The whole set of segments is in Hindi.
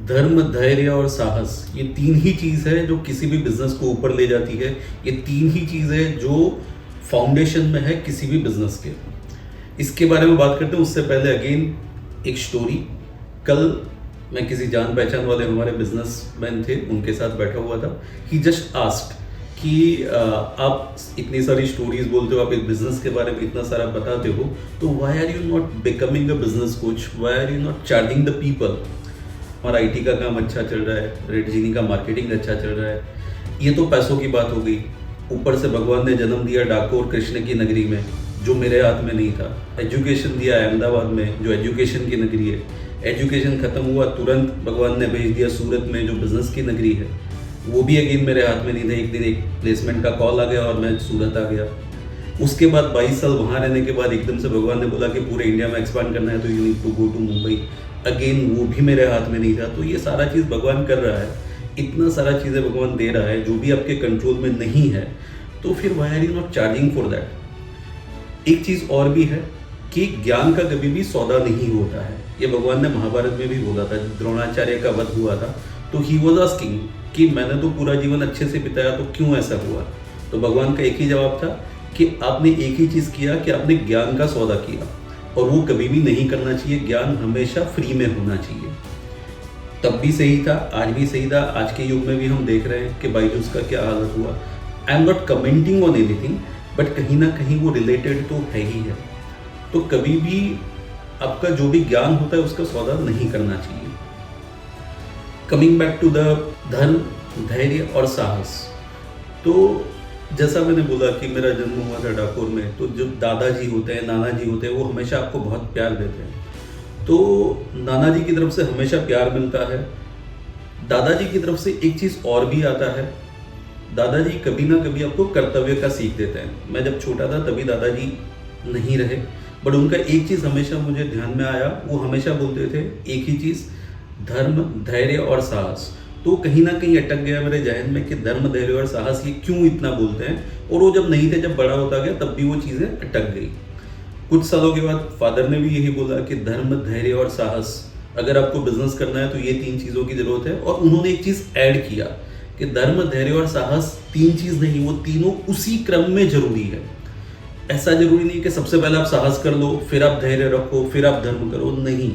धर्म, धैर्य और साहस, ये तीन ही चीज़ है जो किसी भी बिजनेस को ऊपर ले जाती है। ये तीन ही चीज़ है जो फाउंडेशन में है किसी भी बिजनेस के। इसके बारे में बात करते हैं उससे पहले अगेन एक स्टोरी। कल मैं किसी जान पहचान वाले हमारे बिजनेसमैन थे, उनके साथ बैठा हुआ था। ही जस्ट आस्क्ड कि आप इतनी सारी स्टोरीज बोलते हो, आप एक बिजनेस के बारे में इतना सारा बताते हो, तो why are you not becoming a business coach, why are you not charging the people. हमारा आईटी का काम अच्छा चल रहा है, रेड जीनी का मार्केटिंग अच्छा चल रहा है, ये तो पैसों की बात हो गई। ऊपर से भगवान ने जन्म दिया डाकोर कृष्ण की नगरी में, जो मेरे हाथ में नहीं था। एजुकेशन दिया अहमदाबाद में, जो एजुकेशन की नगरी है। एजुकेशन खत्म हुआ, तुरंत भगवान ने भेज दिया सूरत में, जो बिजनेस की नगरी है। वो भी अगेन मेरे हाथ में नहीं था। एक दिन एक प्लेसमेंट का कॉल आ गया और मैं सूरत आ गया। उसके बाद 22 साल वहाँ रहने के बाद एकदम से भगवान ने बोला कि पूरे इंडिया में एक्सपांड करना है तो you need to go to Mumbai. Again वो भी मेरे हाथ में नहीं था। तो ये सारा चीज़ भगवान कर रहा है, इतना सारा चीज़ें भगवान दे रहा है जो भी आपके कंट्रोल में नहीं है, तो फिर why are you not charging for that. एक चीज़ और भी है कि ज्ञान का कभी भी सौदा नहीं होता है। ये भगवान ने महाभारत में भी बोला था, द्रोणाचार्य का वध हुआ था तो ही वॉज आस्किंग कि मैंने तो पूरा जीवन अच्छे से बिताया तो क्यों ऐसा हुआ। तो भगवान का एक ही जवाब था कि आपने एक ही चीज़ किया कि आपने ज्ञान का सौदा किया, और वो कभी भी नहीं करना चाहिए। ज्ञान हमेशा फ्री में होना चाहिए। तब भी सही था, आज भी सही था, आज के युग में भी हम देख रहे हैं कि बायजूस का क्या हालत हुआ। I am not commenting on anything, but कहीं ना कहीं वो रिलेटेड तो है ही है। तो कभी भी आपका जो भी ज्ञान होता है उसका सौदा नहीं करना चाहिए। कमिंग बैक टू द धर्म, धैर्य और साहस। तो जैसा मैंने बोला कि मेरा जन्म हुआ था डाकोर में, तो जो दादाजी होते हैं, नाना जी होते हैं, वो हमेशा आपको बहुत प्यार देते हैं। तो नाना जी की तरफ से हमेशा प्यार मिलता है। दादाजी की तरफ से एक चीज़ और भी आता है, दादाजी कभी ना कभी आपको कर्तव्य का सीख देते हैं। मैं जब छोटा था तभी दादाजी नहीं रहे, बट उनका एक चीज़ हमेशा मुझे ध्यान में आया। वो हमेशा बोलते थे एक ही चीज़, धर्म, धैर्य और साहस। तो कहीं ना कहीं अटक गया मेरे जहन में कि धर्म, धैर्य और साहस ये क्यों इतना बोलते हैं। और वो जब नहीं थे, जब बड़ा होता गया तब भी वो चीज़ें अटक गई। कुछ सालों के बाद फादर ने भी यही बोला कि धर्म, धैर्य और साहस, अगर आपको बिजनेस करना है तो ये तीन चीज़ों की जरूरत है। और उन्होंने एक चीज़ ऐड किया कि धर्म, धैर्य और साहस तीन चीज़ नहीं, वो तीनों उसी क्रम में जरूरी है। ऐसा जरूरी नहीं कि सबसे पहले आप साहस कर लो, फिर आप धैर्य रखो, फिर आप धर्म करो। नहीं,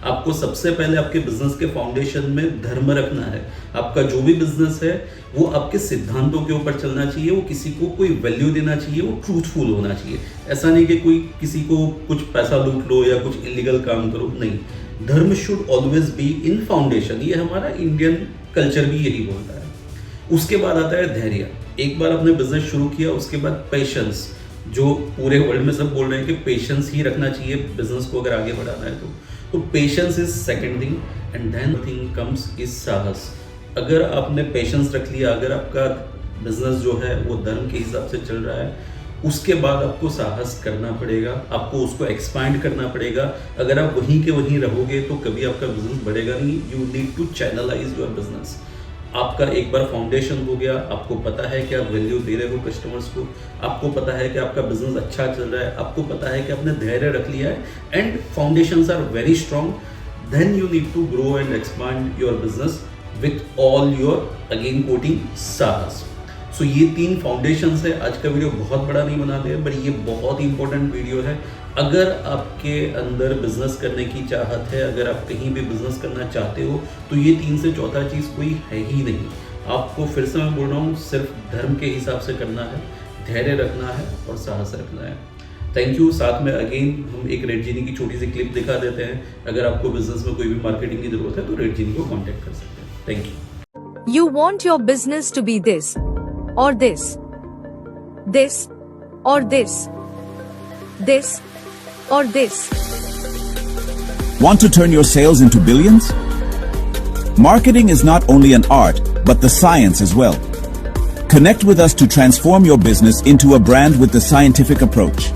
आपको सबसे पहले आपके बिजनेस के फाउंडेशन में धर्म रखना है। आपका जो भी बिजनेस है वो आपके सिद्धांतों के ऊपर चलना चाहिए, वो किसी को कोई वैल्यू देना चाहिए, वो ट्रूथफुल होना चाहिए। ऐसा नहीं कि कोई किसी को कुछ पैसा लूट लो या कुछ इलीगल काम करो, नहीं। धर्म should always be in foundation. ये हमारा इंडियन कल्चर भी यही बोलता है। उसके बाद आता है धैर्य। एक बार आपने बिजनेस शुरू किया, उसके बाद पेशेंस, जो पूरे वर्ल्ड में सब बोल रहे हैं कि पेशेंस ही रखना चाहिए बिजनेस को अगर आगे बढ़ाना है तो patience is second thing, and then thing comes is साहस। अगर आपने पेशेंस रख लिया, अगर आपका बिजनेस जो है वो धर्म के हिसाब से चल रहा है, उसके बाद आपको साहस करना पड़ेगा, आपको उसको एक्सपांड करना पड़ेगा। अगर आप वहीं के वहीं रहोगे तो कभी आपका बिजनेस बढ़ेगा नहीं। You need to channelize your business. आपका एक बार फाउंडेशन हो गया, आपको पता है कि आप वैल्यू दे रहे हो कस्टमर्स को, आपको पता है कि आपका बिजनेस अच्छा चल रहा है, आपको पता है कि आपने धैर्य रख लिया है, and foundations are very strong, then you need to grow and expand your business with all your, again quoting, साहस। सो ये तीन फाउंडेशंस है। आज का वीडियो बहुत बड़ा नहीं बना दिया, बट ये बहुत ही इंपॉर्टेंट वीडियो है। अगर आपके अंदर बिजनेस करने की चाहत है, अगर आप कहीं भी बिजनेस करना चाहते हो, तो ये तीन से चौथा चीज़ कोई है ही नहीं। आपको फिर से मैं बोल रहा हूँ, सिर्फ धर्म के हिसाब से करना है, धैर्य रखना है और साहस रखना है। Thank you. साथ में अगेन हम एक रेड जीनी की छोटी सी क्लिप दिखा देते हैं। अगर आपको बिजनेस में कोई भी मार्केटिंग की जरूरत है तो रेड जीनी को कॉन्टेक्ट कर सकते हैं। Thank you. You want your business to be this or this, this or this, this or this. Want to turn your sales into billions? Marketing is not only an art, but the science as well. Connect with us to transform your business into a brand with the scientific approach.